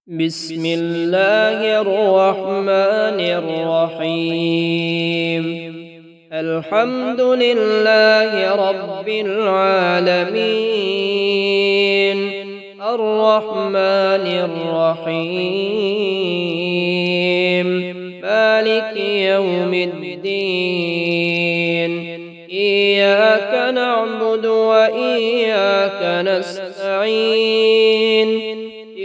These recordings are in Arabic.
بسم الله الرحمن الرحيم. الحمد لله رب العالمين، الرحمن الرحيم، مالك يوم الدين. إياك نعبد وإياك نستعين.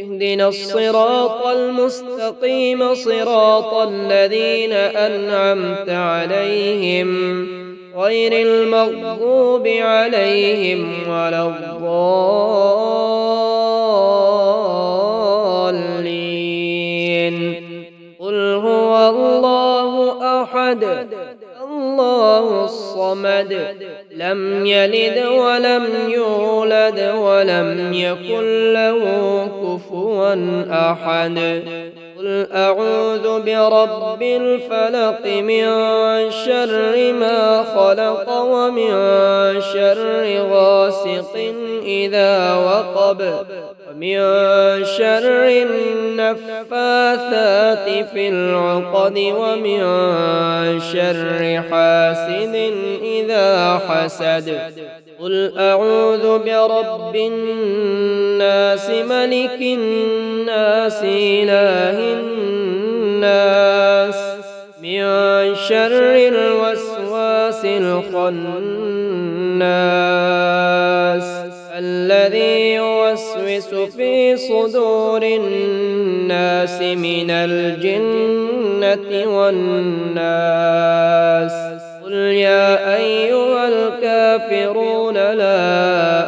اهدنا الصراط المستقيم، صراط الذين أنعمت عليهم غير المغضوب عليهم ولا الضالين. قل هو الله أحد، الله الصمد، لم يلد ولم يولد ولم يكن له كفوا أحد. قل أعوذ برب الفلق، من شر ما خلق، ومن شر غاسق إذا وقب، ومن شر النفاثات في العقد، ومن شر حاسد إذا حسد. قل أعوذ برب الناس، ملك الناس، إله الناس، من شر الوسواس الخناس، الذي يوسوس في صدور الناس من الجنة والناس. قل يا أيها الكافرون لا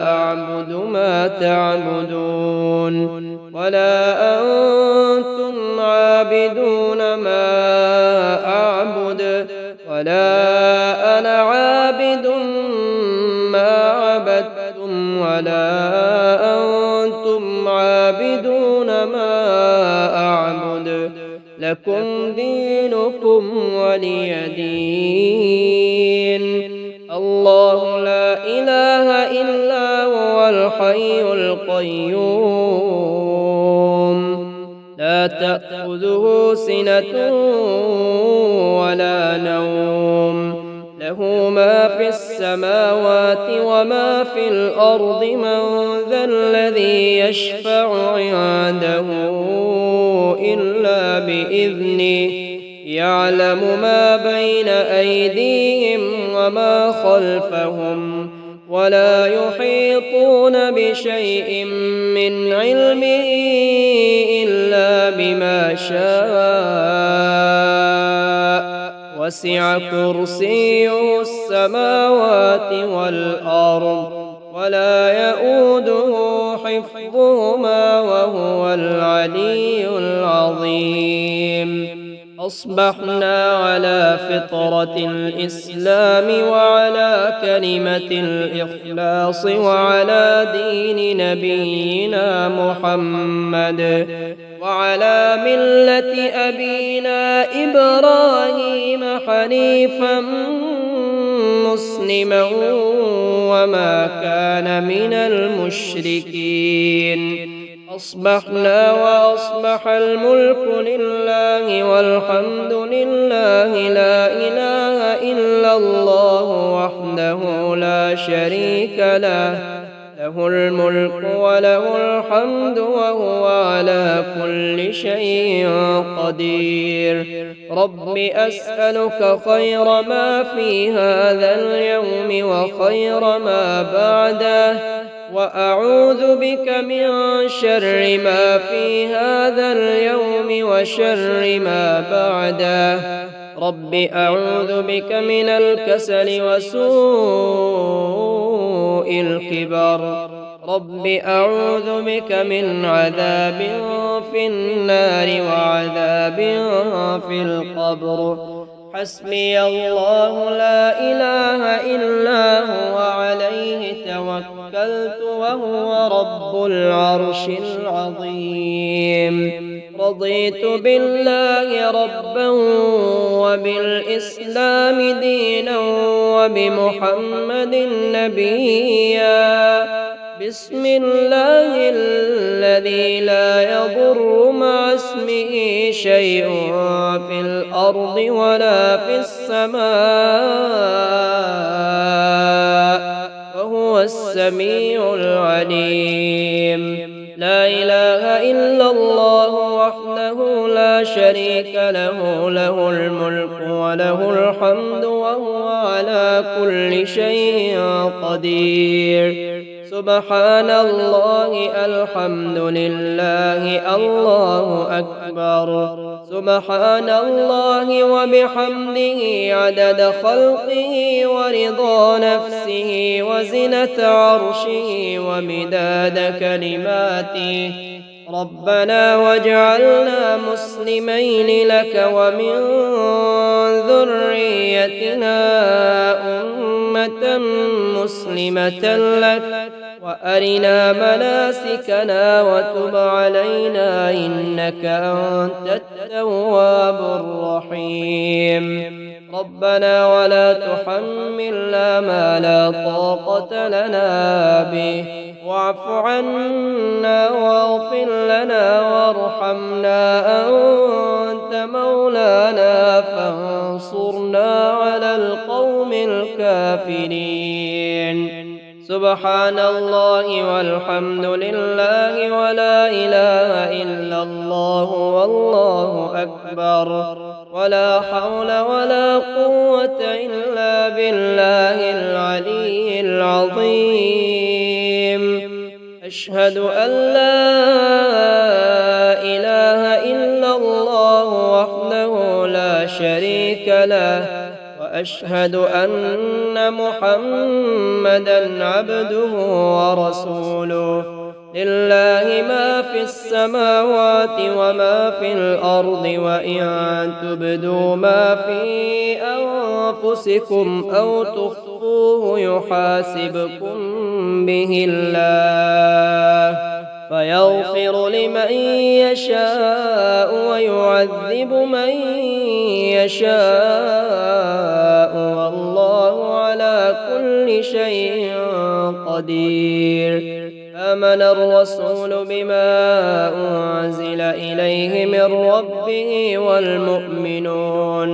أعبد ما تعبدون، ولا أنتم عابدون ما أعبد، ولا أنا عابد ما عبدتم، ولا أنتم عابدون ما أعبد. لكم دينكم ولي دين. الله لا إله إلا هو الحي القيوم، لا تأخذه سنة ولا نوم، له ما في السماوات وما في الأرض. من ذا الذي يشفع عنده إلا بإذنه، يعلم ما بين أيديهم وما خلفهم، ولا يحيطون بشيء من علمه إلا بما شاء. وسع كرسيه السماوات والأرض، ولا يؤوده حفظهما، وهو العلي العظيم. أصبحنا على فطرة الإسلام، وعلى كلمة الإخلاص، وعلى دين نبينا محمد، وعلى ملة أبينا إبراهيم حنيفا مسلما، وما كان من المشركين. أصبحنا وأصبح الملك لله والحمد لله، لا إله إلا الله وحده لا شريك له، له الملك وله الحمد وهو على كل شيء قدير. رب أسألك خير ما في هذا اليوم وخير ما بعده، وأعوذ بك من شر ما في هذا اليوم وشر ما بعده. رب أعوذ بك من الكسل وسوء الكبر. رب أعوذ بك من عذاب في النار وعذاب في القبر. حسبي الله لا إله إلا هو، عليه توكلت وهو رب العرش العظيم. رضيت بالله ربا، وبالإسلام دينا، وبمحمد نبيا، بسم الله الذي لا يضر مع اسمه شيء في الأرض ولا في السماء وهو السميع العليم. لا إله إلا الله وحده لا شريك له، له الملك وله الحمد وهو على كل شيء قدير. سبحان الله، الحمد لله، الله أكبر. سبحان الله وبحمده عدد خلقه ورضا نفسه وزنة عرشه ومداد كلماته. ربنا واجعلنا مسلمين لك ومن ذريتنا أمة مسلمة لك، وأرنا مناسكنا وتب علينا إنك أنت التواب الرحيم. ربنا ولا تحملنا ما لا طاقة لنا به، واعف عنا واغفر لنا وارحمنا، أنت مولانا فانصرنا على القوم الكافرين. سبحان الله والحمد لله ولا إله إلا الله والله أكبر، ولا حول ولا قوة إلا بالله العلي العظيم. أشهد أن لا إله إلا الله وحده لا شريك له، وأشهد أن محمدًا عبده ورسوله. لله ما في السماوات وما في الأرض، وإن تبدوا ما في أنفسكم أو تخفوه يحاسبكم به الله، فيغفر لمن يشاء ويعذب من يشاء، والله على كل شيء قدير. آمن الرسول بما أنزل إليه من ربه والمؤمنون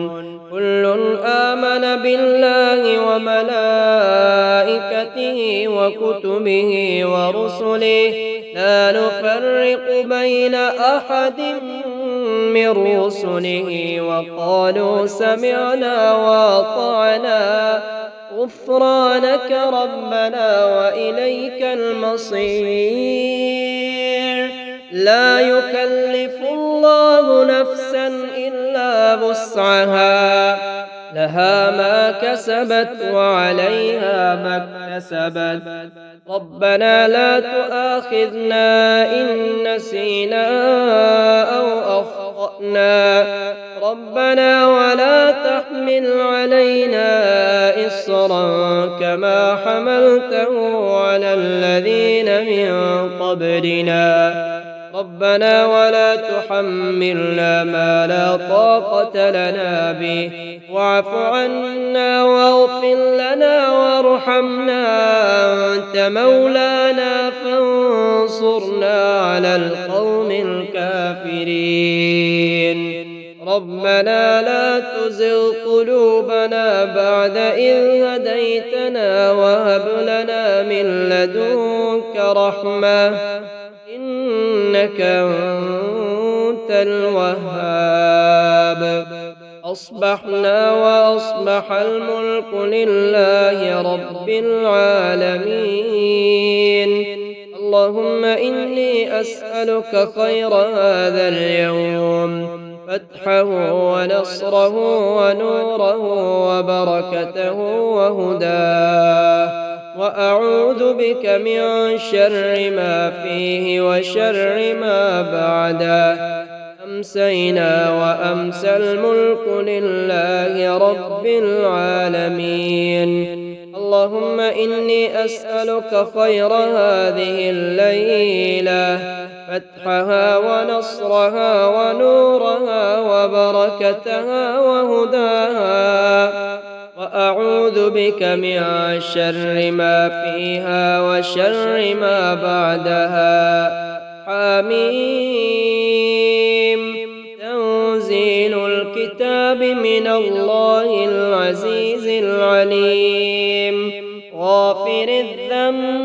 كل آمن بالله وملائكته وكتبه ورسله لا نفرق بين أحد من رسله، وقالوا سمعنا وأطعنا غفرانك ربنا وإليك المصير. لا يكلف الله نفسا إلا وسعها، لها ما كسبت وعليها ما اكتسبت. ربنا لا تؤاخذنا إن نسينا أو أخطأنا، ربنا ولا تحمل علينا إصرا كما حملته على الذين من قبلنا، ربنا ولا تحملنا ما لا طاقة لنا به، واعف عنا واغفر لنا وارحمنا، أنت مولانا فانصرنا على القوم الكافرين. ربنا لا تزغ قلوبنا بعد إذ هديتنا وهب لنا من لدنك رحمة إنك أنت الوهاب. أصبحنا وأصبح الملك لله رب العالمين. اللهم إني أسألك خير هذا اليوم، فتحه ونصره ونوره وبركته وهداه، وأعوذ بك من شر ما فيه وشر ما بعده. أمسينا وأمسى الملك لله رب العالمين. اللهم إني أسألك خير هذه الليلة، فتحها ونصرها ونورها وبركتها وهداها، وأعوذ بك من شر ما فيها وشر ما بعدها. حميم. تنزيل الكتاب من الله العزيز العليم. غافر الذنب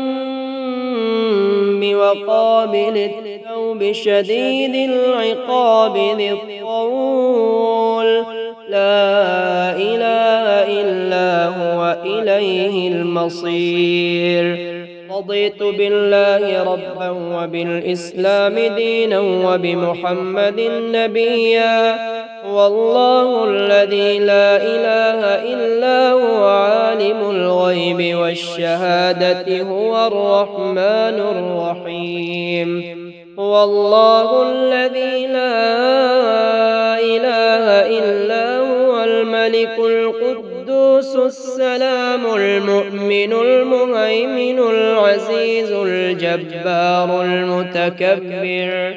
وقابل التوب شديد العقاب ذي الطول. لا إله إلا هو إليه المصير. رضيت بالله ربا وبالإسلام دينا وبمحمد نبيا. هو الله الذي لا إله إلا هو عالم الغيب والشهادة هو الرحمن الرحيم. هو الله الذي لا إله إلا هو الملك القدوس السلام المؤمن المهيمن العزيز الجبار المتكبر.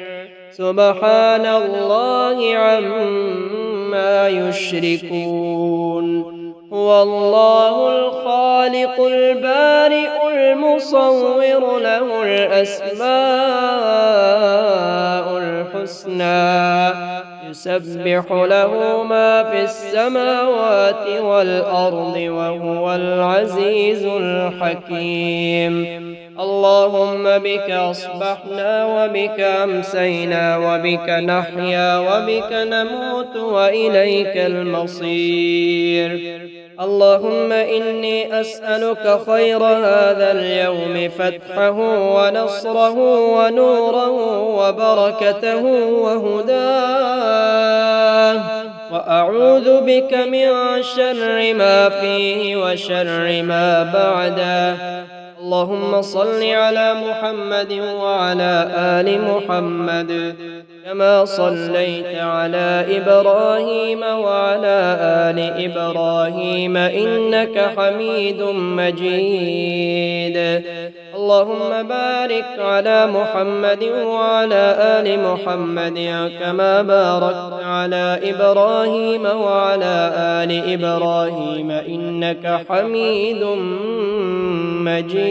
سبحان الله عما يشركون. هو الله الخالق البارئ المصور له الأسماء الحسنى. يسبح له ما في السماوات والأرض وهو العزيز الحكيم. اللهم بك أصبحنا وبك أمسينا وبك نحيا وبك نموت وإليك المصير. اللهم إني أسألك خير هذا اليوم فتحه ونصره ونوره وبركته وهداه. وأعوذ بك من شر ما فيه وشر ما بعده. اللهم صل على محمد وعلى آل محمد كما صليت على إبراهيم وعلى آل إبراهيم إنك حميد مجيد. اللهم بارك على محمد وعلى آل محمد كما باركت على إبراهيم وعلى آل إبراهيم إنك حميد مجيد.